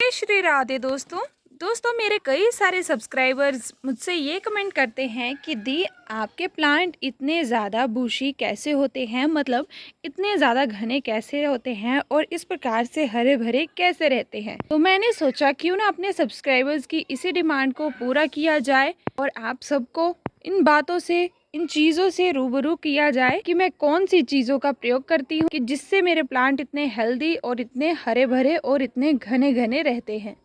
जय श्री राधे दोस्तों मेरे कई सारे सब्सक्राइबर्स मुझसे ये कमेंट करते हैं कि दी आपके प्लांट इतने ज़्यादा बुशी कैसे होते हैं, मतलब इतने ज़्यादा घने कैसे होते हैं और इस प्रकार से हरे भरे कैसे रहते हैं। तो मैंने सोचा क्यों ना अपने सब्सक्राइबर्स की इसी डिमांड को पूरा किया जाए और आप सबको इन बातों से, इन चीज़ों से रूबरू किया जाए कि मैं कौन सी चीज़ों का प्रयोग करती हूँ कि जिससे मेरे प्लांट इतने हेल्दी और इतने हरे भरे और इतने घने घने रहते हैं।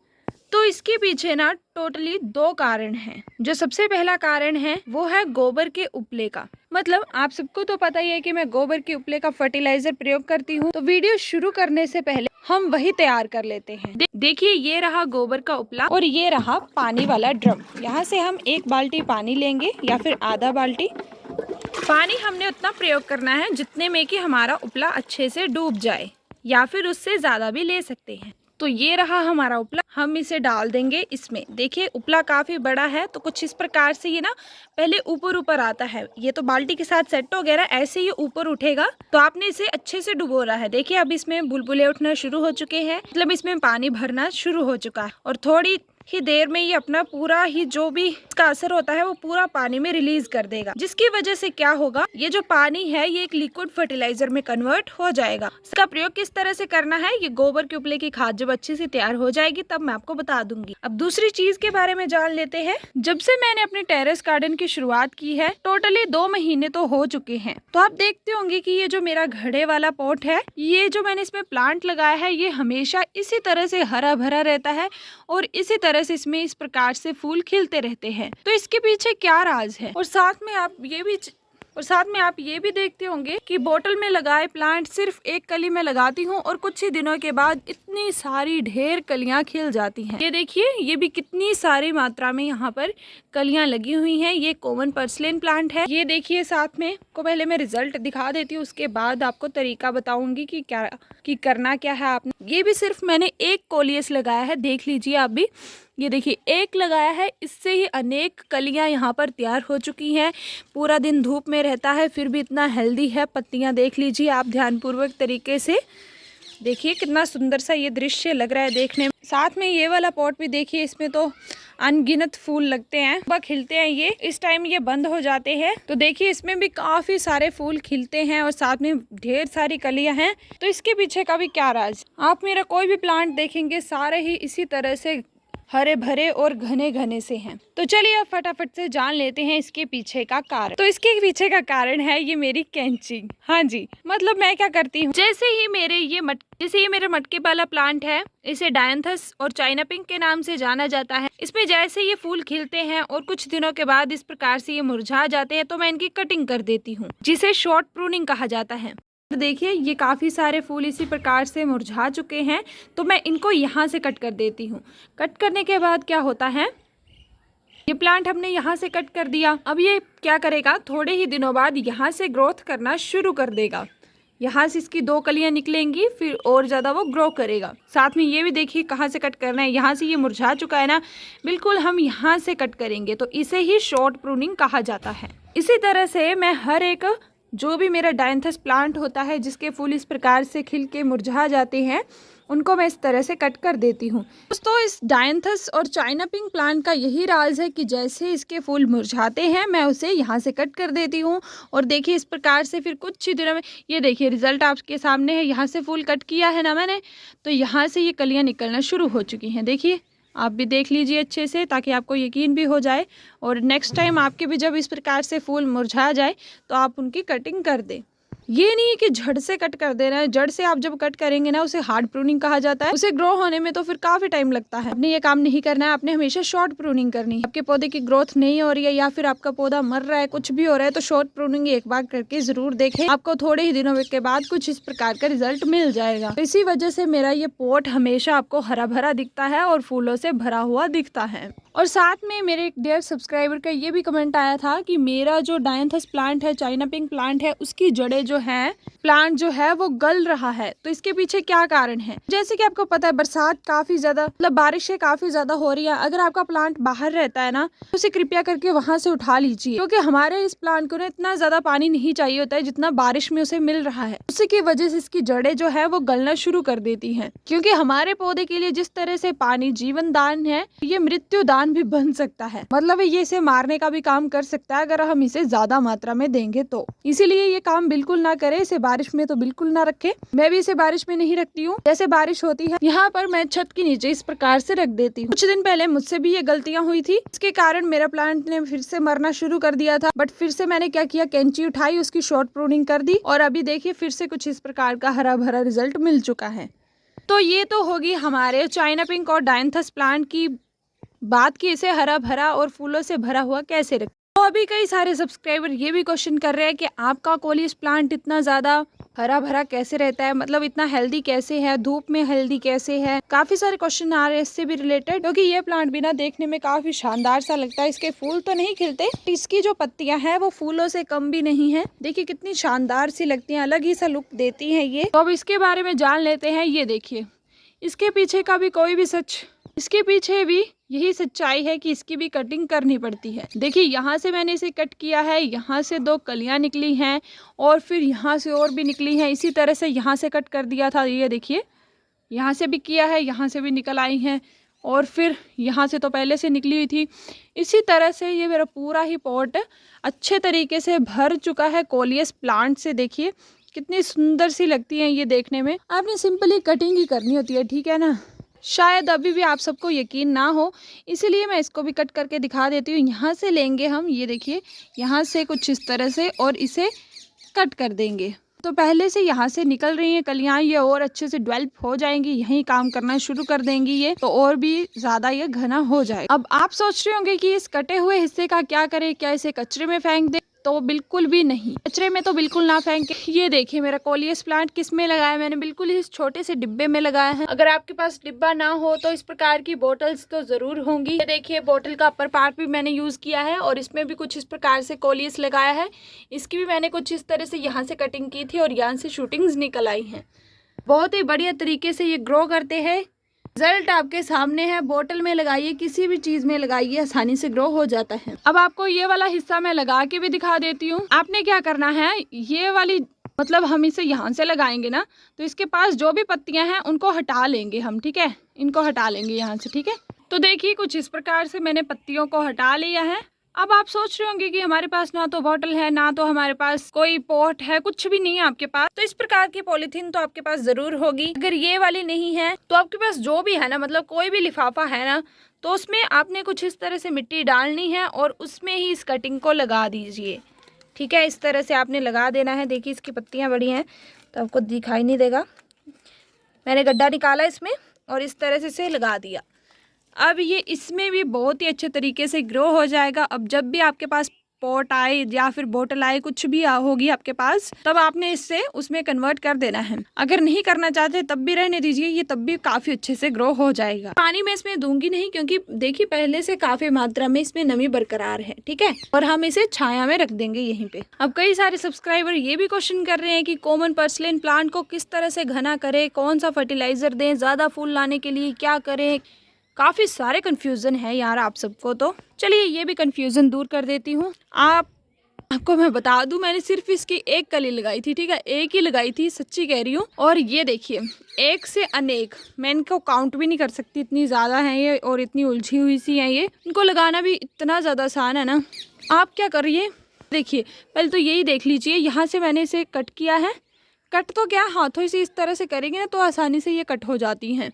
तो इसके पीछे ना टोटली दो कारण हैं। जो सबसे पहला कारण है वो है गोबर के उपले का। मतलब आप सबको तो पता ही है कि मैं गोबर के उपले का फर्टिलाइजर प्रयोग करती हूँ। तो वीडियो शुरू करने से पहले हम वही तैयार कर लेते हैं। देखिए ये रहा गोबर का उपला और ये रहा पानी वाला ड्रम। यहाँ से हम 1 बाल्टी पानी लेंगे या फिर आधा बाल्टी पानी। हमने उतना प्रयोग करना है जितने में कि हमारा उपला अच्छे से डूब जाए, या फिर उससे ज़्यादा भी ले सकते हैं। तो ये रहा हमारा उपला, हम इसे डाल देंगे इसमें। देखिए उपला काफ़ी बड़ा है तो कुछ इस प्रकार से ये ना पहले ऊपर ऊपर आता है। ये तो बाल्टी के साथ सेट हो गया ना, ऐसे ये ऊपर उठेगा। तो आपने इसे अच्छे से डुबोना है। देखिए अब इसमें बुलबुले उठना शुरू हो चुके हैं, मतलब इसमें पानी भरना शुरू हो चुका है और थोड़ी ही देर में ये अपना पूरा ही जो भी इसका असर होता है वो पूरा पानी में रिलीज कर देगा, जिसकी वजह से क्या होगा, ये जो पानी है ये एक लिक्विड फर्टिलाइजर में कन्वर्ट हो जाएगा। इसका प्रयोग किस तरह से करना है, ये गोबर के उपले की खाद जब अच्छे से तैयार हो जाएगी तब मैं आपको बता दूंगी। अब दूसरी चीज के बारे में जान लेते हैं। जब से मैंने अपने टेरेस गार्डन की शुरुआत की है टोटली 2 महीने तो हो चुके हैं। तो आप देखते होंगे कि ये जो मेरा घड़े वाला पॉट है, ये जो मैंने इसमें प्लांट लगाया है ये हमेशा इसी तरह से हरा भरा रहता है और इसी तरह से इसमें इस प्रकार से फूल खिलते रहते हैं। तो इसके पीछे क्या राज है। और साथ में आप ये भी देखते होंगे कि बोतल में लगाए प्लांट सिर्फ एक कली में लगाती हूँ और कुछ ही दिनों के बाद इतनी सारी ढेर कलियां खिल जाती हैं। ये देखिए ये भी कितनी सारी मात्रा में यहाँ पर कलियां लगी हुई हैं। ये कॉमन पर्सलेन प्लांट है। ये देखिए साथ में को पहले मैं रिजल्ट दिखा देती हूँ, उसके बाद आपको तरीका बताऊंगी कि करना क्या है आपने। ये भी सिर्फ मैंने 1 कोलियस लगाया है, देख लीजिए आप भी। ये देखिए 1 लगाया है, इससे ही अनेक कलियां यहाँ पर तैयार हो चुकी हैं। पूरा दिन धूप में रहता है फिर भी इतना हेल्दी है। पत्तियां देख लीजिए आप ध्यानपूर्वक तरीके से। देखिए कितना सुंदर सा ये दृश्य लग रहा है देखने में। साथ में ये वाला पॉट भी देखिए, इसमें तो अनगिनत फूल लगते हैं, सुबह खिलते हैं। ये इस टाइम ये बंद हो जाते हैं। तो देखिए इसमें भी काफी सारे फूल खिलते हैं और साथ में ढेर सारी कलियां हैं। तो इसके पीछे का भी क्या राज। आप मेरा कोई भी प्लांट देखेंगे सारे ही इसी तरह से हरे भरे और घने घने से हैं। तो चलिए अब फटाफट से जान लेते हैं इसके पीछे का कारण। तो इसके पीछे का कारण है ये मेरी कैंची। हाँ जी, मतलब मैं क्या करती हूँ, जैसे ही मेरे मटके वाला प्लांट है, इसे डायंथस और चाइना पिंक के नाम से जाना जाता है। इसमें जैसे ये फूल खिलते हैं और कुछ दिनों के बाद इस प्रकार से ये मुरझा जाते हैं तो मैं इनकी कटिंग कर देती हूँ, जिसे शॉर्ट प्रूनिंग कहा जाता है। देखिए ये काफ़ी सारे फूल इसी प्रकार से मुरझा चुके हैं तो मैं इनको यहाँ से कट कर देती हूँ। कट करने के बाद क्या होता है, ये प्लांट हमने यहाँ से कट कर दिया। अब ये क्या करेगा, थोड़े ही दिनों बाद यहाँ से ग्रोथ करना शुरू कर देगा। यहाँ से इसकी 2 कलियाँ निकलेंगी, फिर और ज़्यादा वो ग्रो करेगा। साथ में ये भी देखिए कहाँ से कट करना है। यहाँ से ये मुरझा चुका है ना, बिल्कुल हम यहाँ से कट करेंगे। तो इसे ही शॉर्ट प्रूनिंग कहा जाता है। इसी तरह से मैं हर एक जो भी मेरा डायंथस प्लांट होता है जिसके फूल इस प्रकार से खिल के मुरझा जाते हैं, उनको मैं इस तरह से कट कर देती हूँ। दोस्तों इस डायंथस और चाइना पिंक प्लांट का यही राज है कि जैसे इसके फूल मुरझाते हैं मैं उसे यहाँ से कट कर देती हूँ। और देखिए इस प्रकार से फिर कुछ ही दिनों में ये देखिए रिजल्ट आपके सामने है। यहाँ से फूल कट किया है ना मैंने, तो यहाँ से ये कलियाँ निकलना शुरू हो चुकी हैं। देखिए आप भी देख लीजिए अच्छे से, ताकि आपको यकीन भी हो जाए और नेक्स्ट टाइम आपके भी जब इस प्रकार से फूल मुरझा जाए तो आप उनकी कटिंग कर दें। ये नहीं है कि जड़ से कट कर देना है। जड़ से आप जब कट करेंगे ना उसे हार्ड प्रूनिंग कहा जाता है। उसे ग्रो होने में तो फिर काफी टाइम लगता है। आपने ये काम नहीं करना है, आपने हमेशा शॉर्ट प्रूनिंग करनी है। आपके पौधे की ग्रोथ नहीं हो रही है या फिर आपका पौधा मर रहा है, कुछ भी हो रहा है, तो शॉर्ट प्रूनिंग एक बार करके जरूर देखें। आपको थोड़े ही दिनों के बाद कुछ इस प्रकार का रिजल्ट मिल जाएगा। तो इसी वजह से मेरा ये पॉट हमेशा आपको हरा भरा दिखता है और फूलों से भरा हुआ दिखता है। और साथ में मेरे एक डियर सब्सक्राइबर का ये भी कमेंट आया था कि मेरा जो डायंथस प्लांट है, चाइना पिंक प्लांट है, उसकी जड़ें जो हैं, प्लांट जो है वो गल रहा है, तो इसके पीछे क्या कारण है। जैसे कि आपको पता है बरसात काफी ज्यादा, मतलब बारिशें काफी ज्यादा हो रही है। अगर आपका प्लांट बाहर रहता है ना, तो उसे कृपया करके वहां से उठा लीजिए, क्योंकि हमारे इस प्लांट को ना इतना ज्यादा पानी नहीं चाहिए होता है जितना बारिश में उसे मिल रहा है। उसी की वजह से इसकी जड़ें जो है वो गलना शुरू कर देती है। क्योंकि हमारे पौधे के लिए जिस तरह से पानी जीवन दान है, ये मृत्यु दान भी बन सकता है। मतलब ये इसे मारने का भी काम कर सकता है अगर हम इसे ज्यादा मात्रा में देंगे तो। इसीलिए ये काम बिल्कुल ना करे, इसे बारिश में तो बिल्कुल ना रखे। मैं भी इसे बारिश में नहीं रखती हूँ। जैसे बारिश होती है यहाँ पर मैं छत के नीचे इस प्रकार से रख देती हूँ। कुछ दिन पहले मुझसे भी ये गलतियां हुई थी, इसके कारण मेरा प्लांट ने फिर से मरना शुरू कर दिया था। बट फिर से मैंने क्या किया, कैंची उठाई, उसकी शॉर्ट प्रूनिंग कर दी और अभी देखिए फिर से कुछ इस प्रकार का हरा भरा रिजल्ट मिल चुका है। तो ये तो होगी हमारे चाइना पिंक और डायंथस प्लांट की बात की इसे हरा भरा और फूलों से भरा हुआ कैसे रखें। तो अभी कई सारे सब्सक्राइबर ये भी क्वेश्चन कर रहे हैं कि आपका कोलियस प्लांट इतना ज़्यादा हरा भरा कैसे रहता है, मतलब इतना हेल्दी कैसे है, धूप में हेल्दी कैसे है। काफ़ी सारे क्वेश्चन आ रहे हैं इससे भी रिलेटेड, क्योंकि ये प्लांट भी ना देखने में काफ़ी शानदार सा लगता है। इसके फूल तो नहीं खिलते, इसकी जो पत्तियां हैं वो फूलों से कम भी नहीं है। देखिए कितनी शानदार सी लगती हैं, अलग ही सा लुक देती हैं ये। तो अब इसके बारे में जान लेते हैं। ये देखिए इसके पीछे का भी कोई भी सच, इसके पीछे भी यही सच्चाई है कि इसकी भी कटिंग करनी पड़ती है। देखिए यहाँ से मैंने इसे कट किया है, यहाँ से 2 कलियां निकली हैं और फिर यहाँ से और भी निकली हैं। इसी तरह से यहाँ से कट कर दिया था, ये देखिए यहाँ से भी किया है, यहाँ से भी निकल आई हैं और फिर यहाँ से तो पहले से निकली हुई थी। इसी तरह से ये मेरा पूरा ही पॉट अच्छे तरीके से भर चुका है कोलियस प्लांट से। देखिए कितनी सुंदर सी लगती हैं ये देखने में। आपने सिंपली कटिंग ही करनी होती है, ठीक है ना। शायद अभी भी आप सबको यकीन ना हो, इसीलिए मैं इसको भी कट करके दिखा देती हूँ। यहाँ से लेंगे हम, ये देखिए यहाँ से कुछ इस तरह से और इसे कट कर देंगे। तो पहले से यहाँ से निकल रही हैं कलियाँ, ये और अच्छे से डेवलप हो जाएंगी, यहीं काम करना शुरू कर देंगी ये, तो और भी ज़्यादा ये घना हो जाएगा। अब आप सोच रहे होंगे कि इस कटे हुए हिस्से का क्या करें, क्या इसे कचरे में फेंक दें? तो बिल्कुल भी नहीं, कचरे में तो बिल्कुल ना फेंके। ये देखिए मेरा कोलियस प्लांट किस में लगाया मैंने, बिल्कुल इस छोटे से डिब्बे में लगाया है। अगर आपके पास डिब्बा ना हो तो इस प्रकार की बोतल्स तो जरूर होंगी। ये देखिए बोतल का अपर पार्ट भी मैंने यूज किया है और इसमें भी कुछ इस प्रकार से कोलियस लगाया है। इसकी भी मैंने कुछ इस तरह से यहाँ से कटिंग की थी और यहाँ से शूटिंग्स निकल आई हैं। बहुत ही बढ़िया तरीके से ये ग्रो करते हैं। रिजल्ट आपके सामने है। बोतल में लगाइए, किसी भी चीज में लगाइए, आसानी से ग्रो हो जाता है। अब आपको ये वाला हिस्सा मैं लगा के भी दिखा देती हूँ। आपने क्या करना है, ये वाली मतलब हम इसे यहाँ से लगाएंगे ना, तो इसके पास जो भी पत्तियां हैं उनको हटा लेंगे हम, ठीक है, इनको हटा लेंगे यहाँ से, ठीक है। तो देखिए कुछ इस प्रकार से मैंने पत्तियों को हटा लिया है। अब आप सोच रहे होंगे कि हमारे पास ना तो बॉटल है, ना तो हमारे पास कोई पॉट है, कुछ भी नहीं है आपके पास। तो इस प्रकार की पॉलीथीन तो आपके पास जरूर होगी। अगर ये वाली नहीं है तो आपके पास जो भी है ना, मतलब कोई भी लिफाफा है ना, तो उसमें आपने कुछ इस तरह से मिट्टी डालनी है और उसमें ही इस कटिंग को लगा दीजिए, ठीक है। इस तरह से आपने लगा देना है। देखिए इसकी पत्तियाँ बड़ी हैं तो आपको दिखाई नहीं देगा। मैंने गड्ढा निकाला इसमें और इस तरह से इसे लगा दिया। अब ये इसमें भी बहुत ही अच्छे तरीके से ग्रो हो जाएगा। अब जब भी आपके पास पॉट आए या फिर बोतल आए, कुछ भी होगी आपके पास, तब आपने इससे उसमें कन्वर्ट कर देना है। अगर नहीं करना चाहते तब भी रहने दीजिए, ये तब भी काफी अच्छे से ग्रो हो जाएगा। पानी मैं इसमें दूंगी नहीं, क्योंकि देखिए पहले से काफी मात्रा में इसमें नमी बरकरार है, ठीक है। और हम इसे छाया में रख देंगे यहीं पे। अब कई सारे सब्सक्राइबर ये भी क्वेश्चन कर रहे हैं कि कॉमन पर्सलिन प्लांट को किस तरह से घना करे, कौन सा फर्टिलाइजर दें, ज्यादा फूल लाने के लिए क्या करें। काफ़ी सारे कन्फ्यूज़न है यार आप सबको। तो चलिए ये भी कन्फ्यूज़न दूर कर देती हूँ। आपको मैं बता दूँ, मैंने सिर्फ इसकी एक कली लगाई थी, ठीक है, एक ही लगाई थी, सच्ची कह रही हूँ। और ये देखिए एक से अनेक, मैं इनको काउंट भी नहीं कर सकती, इतनी ज़्यादा हैं ये और इतनी उलझी हुई सी हैं ये। इनको लगाना भी इतना ज़्यादा आसान है ना। आप क्या करिए, देखिए पहले तो यही देख लीजिए, यहाँ से मैंने इसे कट किया है। कट तो क्या, हाथों से इस तरह से करेंगे ना तो आसानी से ये कट हो जाती हैं।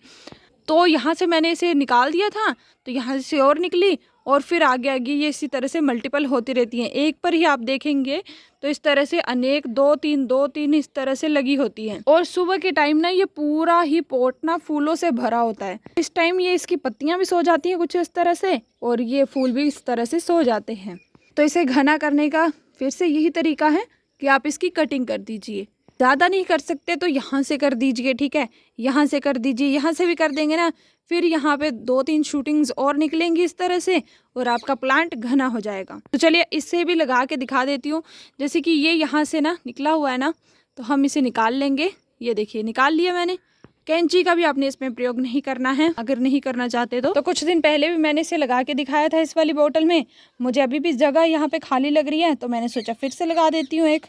तो यहाँ से मैंने इसे निकाल दिया था, तो यहाँ से और निकली और फिर आगे आगे ये इसी तरह से मल्टीपल होती रहती हैं। एक पर ही आप देखेंगे तो इस तरह से अनेक 2-3 इस तरह से लगी होती हैं। और सुबह के टाइम ना ये पूरा ही पॉट ना फूलों से भरा होता है। इस टाइम ये इसकी पत्तियां भी सो जाती हैं कुछ इस तरह से और ये फूल भी इस तरह से सो जाते हैं। तो इसे घना करने का फिर से यही तरीका है कि आप इसकी कटिंग कर दीजिए। ज़्यादा नहीं कर सकते तो यहाँ से कर दीजिए, ठीक है, यहाँ से कर दीजिए, यहाँ से भी कर देंगे ना, फिर यहाँ पे 2-3 शूटिंग्स और निकलेंगी इस तरह से और आपका प्लांट घना हो जाएगा। तो चलिए इससे भी लगा के दिखा देती हूँ। जैसे कि ये यहाँ से ना निकला हुआ है ना, तो हम इसे निकाल लेंगे। ये देखिए निकाल लिया मैंने। कैंची का भी आपने इसमें प्रयोग नहीं करना है अगर नहीं करना चाहते तो कुछ दिन पहले भी मैंने इसे लगा के दिखाया था इस वाली बोतल में। मुझे अभी भी जगह यहाँ पे खाली लग रही है तो मैंने सोचा फिर से लगा देती हूँ एक।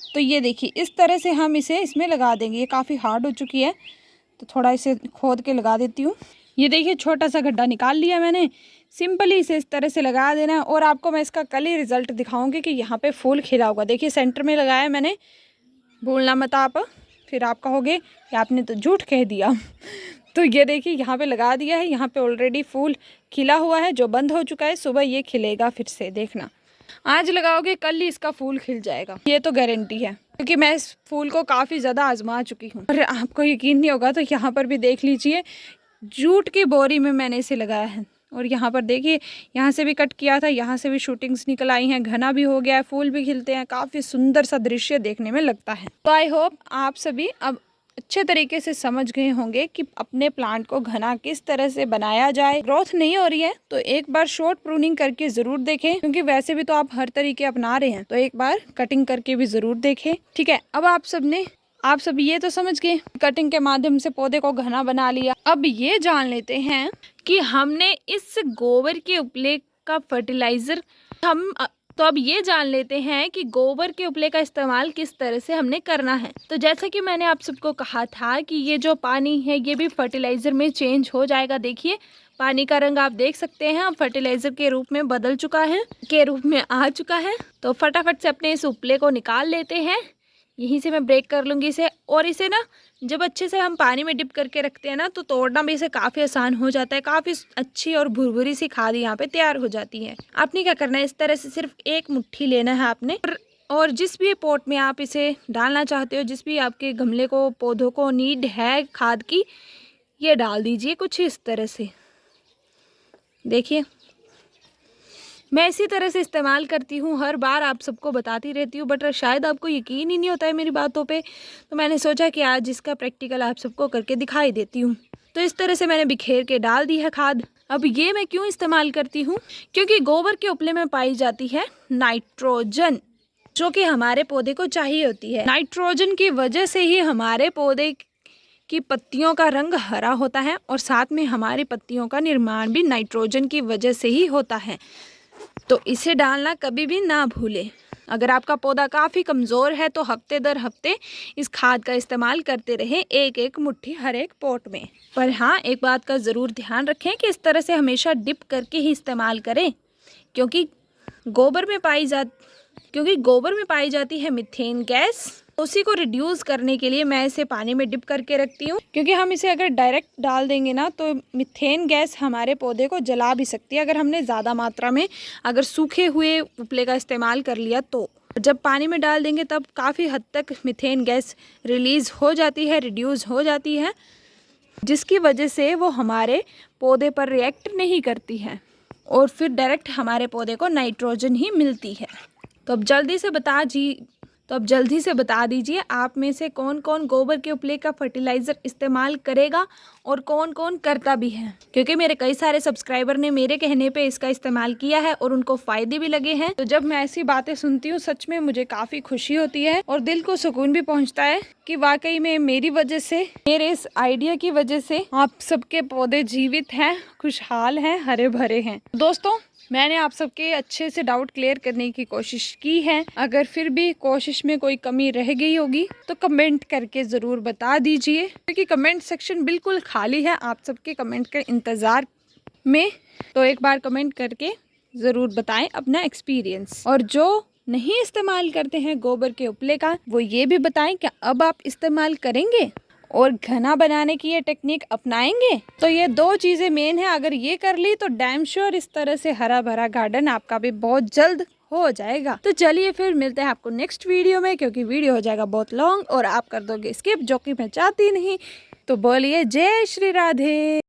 तो ये देखिए इस तरह से हम इसे इसमें लगा देंगे। ये काफ़ी हार्ड हो चुकी है तो थोड़ा इसे खोद के लगा देती हूँ। ये देखिए छोटा सा गड्ढा निकाल लिया मैंने। सिंपली इसे इस तरह से लगा देना है और आपको मैं इसका कल ही रिजल्ट दिखाऊंगी कि यहाँ पे फूल खिला होगा। देखिए सेंटर में लगाया मैंने, भूलना मत आप, फिर आप कहोगे कि आपने तो झूठ कह दिया। तो ये देखिए यहाँ पे लगा दिया है। यहाँ पे ऑलरेडी फूल खिला हुआ है जो बंद हो चुका है। सुबह ये खिलेगा फिर से, देखना आज लगाओगे कल ही इसका फूल खिल जाएगा, ये तो गारंटी है, क्योंकि मैं इस फूल को काफ़ी ज़्यादा आजमा चुकी हूँ। और आपको यकीन नहीं होगा तो यहाँ पर भी देख लीजिए, जूट की बोरी में मैंने इसे लगाया है। और यहाँ पर देखिए यहाँ से भी कट किया था, यहाँ से भी शूटिंग्स निकल आई हैं, घना भी हो गया है, फूल भी खिलते हैं, काफ़ी सुंदर सा दृश्य देखने में लगता है। तो आई होप आप सभी अब अच्छे तरीके से समझ गए होंगे कि अपने प्लांट को घना किस तरह से बनाया जाए। ग्रोथ नहीं हो रही है तो एक बार शॉर्ट प्रूनिंग करके ज़रूर देखें, क्योंकि वैसे भी तो आप हर तरीके अपना रहे हैं, तो एक बार कटिंग करके भी ज़रूर देखें, ठीक है। अब आप सब ये तो समझ गए, कटिंग के माध्यम से पौधे को घना बना लिया। अब ये जान लेते हैं कि हमने इस गोबर के उपले का फर्टिलाइज़र तो अब ये जान लेते हैं कि गोबर के उपले का इस्तेमाल किस तरह से हमने करना है। तो जैसा कि मैंने आप सबको कहा था कि ये जो पानी है ये भी फर्टिलाइज़र में चेंज हो जाएगा। देखिए पानी का रंग आप देख सकते हैं, अब फर्टिलाइज़र के रूप में बदल चुका है, के रूप में आ चुका है। तो फटाफट से अपने इस उपले को निकाल लेते हैं। यहीं से मैं ब्रेक कर लूँगी इसे। और इसे ना जब अच्छे से हम पानी में डिप करके रखते हैं ना तो तोड़ना भी इसे काफ़ी आसान हो जाता है। काफ़ी अच्छी और भुरभुरी सी खाद यहाँ पे तैयार हो जाती है। आपने क्या करना है, इस तरह से सिर्फ एक मुट्ठी लेना है आपने, और जिस भी पॉट में आप इसे डालना चाहते हो, जिस भी आपके गमले को पौधों को नीड है खाद की, ये डाल दीजिए कुछ इस तरह से। देखिए मैं इसी तरह से इस्तेमाल करती हूँ, हर बार आप सबको बताती रहती हूँ, बट शायद आपको यकीन ही नहीं होता है मेरी बातों पे। तो मैंने सोचा कि आज इसका प्रैक्टिकल आप सबको करके दिखाई देती हूँ। तो इस तरह से मैंने बिखेर के डाल दी है खाद। अब ये मैं क्यों इस्तेमाल करती हूँ, क्योंकि गोबर के उपले में पाई जाती है नाइट्रोजन, जो कि हमारे पौधे को चाहिए होती है। नाइट्रोजन की वजह से ही हमारे पौधे की पत्तियों का रंग हरा होता है, और साथ में हमारी पत्तियों का निर्माण भी नाइट्रोजन की वजह से ही होता है। तो इसे डालना कभी भी ना भूलें। अगर आपका पौधा काफ़ी कमज़ोर है तो हफ्ते दर हफ्ते इस खाद का इस्तेमाल करते रहें, एक एक मुट्ठी हर एक पॉट में। पर हाँ, एक बात का ज़रूर ध्यान रखें कि इस तरह से हमेशा डिप करके ही इस्तेमाल करें, क्योंकि गोबर में पाई जाती है मीथेन गैस। उसी को रिड्यूस करने के लिए मैं इसे पानी में डिप करके रखती हूँ, क्योंकि हम इसे अगर डायरेक्ट डाल देंगे ना तो मीथेन गैस हमारे पौधे को जला भी सकती है। अगर हमने ज़्यादा मात्रा में अगर सूखे हुए उपले का इस्तेमाल कर लिया तो जब पानी में डाल देंगे तब काफ़ी हद तक मीथेन गैस रिलीज़ हो जाती है, रिड्यूस हो जाती है, जिसकी वजह से वो हमारे पौधे पर रिएक्ट नहीं करती है और फिर डायरेक्ट हमारे पौधे को नाइट्रोजन ही मिलती है। तो अब जल्दी से बता दीजिए आप में से कौन कौन गोबर के उपले का फर्टिलाइज़र इस्तेमाल करेगा और कौन कौन करता भी है, क्योंकि मेरे कई सारे सब्सक्राइबर ने मेरे कहने पे इसका इस्तेमाल किया है और उनको फ़ायदे भी लगे हैं। तो जब मैं ऐसी बातें सुनती हूँ सच में मुझे काफ़ी खुशी होती है और दिल को सुकून भी पहुँचता है कि वाकई में मेरी वजह से, मेरे इस आइडिया की वजह से आप सबके पौधे जीवित हैं, खुशहाल हैं, हरे भरे हैं। दोस्तों मैंने आप सबके अच्छे से डाउट क्लियर करने की कोशिश की है। अगर फिर भी कोशिश में कोई कमी रह गई होगी तो कमेंट करके ज़रूर बता दीजिए, क्योंकि कमेंट सेक्शन बिल्कुल खाली है आप सबके कमेंट के इंतज़ार में। तो एक बार कमेंट करके ज़रूर बताएं अपना एक्सपीरियंस, और जो नहीं इस्तेमाल करते हैं गोबर के उपले का वो ये भी बताएं कि अब आप इस्तेमाल करेंगे और घना बनाने की ये टेक्निक अपनाएंगे। तो ये दो चीज़ें मेन है, अगर ये कर ली तो डैम श्योर इस तरह से हरा भरा गार्डन आपका भी बहुत जल्द हो जाएगा। तो चलिए फिर मिलते हैं आपको नेक्स्ट वीडियो में, क्योंकि वीडियो हो जाएगा बहुत लॉन्ग और आप कर दोगे स्किप, जो कि मैं चाहती नहीं। तो बोलिए जय श्री राधे।